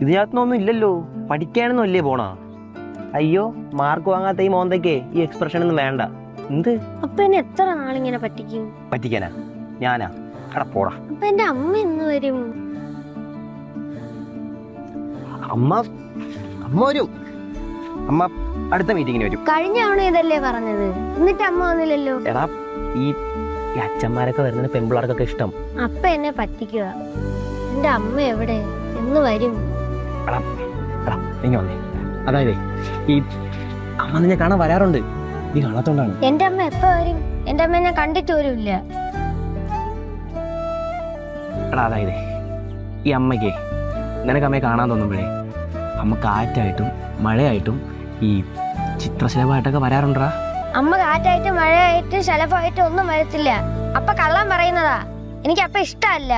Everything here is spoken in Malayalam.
ഇതിനകത്തൊന്നും ഇല്ലല്ലോ. പഠിക്കാനൊന്നും അല്ലേ പോണാ? അയ്യോ, മാർക്ക് വാങ്ങാത്ത ഈ മോന്തയ്ക്ക് ഈ എക്സ്പ്രഷൻ ഒന്നും വേണ്ട. എന്ത് അപ്പൊ എന്നെ എത്ര നാളിങ്ങനെ പറ്റിക്കും? പറ്റിക്കാനാ? ഞാനാ? എടാ പോടാ. അപ്പൊ എന്റെ അമ്മ എന്ന് വരും? അമ്മ വരും. അമ്മ അടുത്ത മീറ്റിങ്ങിന് വരും. കഴിഞ്ഞ തവണ ഇതല്ലേ പറഞ്ഞത്, എന്നിട്ട് അമ്മ വന്നില്ലല്ലോ. എടാ ഈ അച്ഛന്മാരൊക്കെ വരുന്നതിന് പെമ്പിളാർക്കൊക്കെ ഇഷ്ടം. അപ്പ എന്നെ പറ്റിക്കുക. എന്റെ അമ്മ എവിടെ, എന്ന് വരും? എടാ നീ വന്നേ. അതായത് ഈ അമ്മ നിന്നെ കാണാൻ വരാറുണ്ട്, നീ കാണാത്തോണ്ടാണ്. എന്റെ അമ്മ എപ്പ വരും? എന്റെ അമ്മ എന്നെ കണ്ടിട്ട് പോലുമില്ല. എടാ അതായത് ഈ അമ്മയ്ക്ക് നിനക്ക് അമ്മയെ കാണാൻ തോന്നുമ്പോഴേ അമ്മ കാറ്റായിട്ടും മഴയായിട്ടും ഈ ചിത്രശലഭമായിട്ടൊക്കെ വരാറുണ്ടാ. അമ്മ കാറ്റായിട്ടും മഴയായിട്ടും ശലഭമായിട്ടും ഒന്നും വരത്തില്ല. അപ്പ കള്ളം പറയുന്നതാ. എനിക്ക് അപ്പ ഇഷ്ടമല്ല.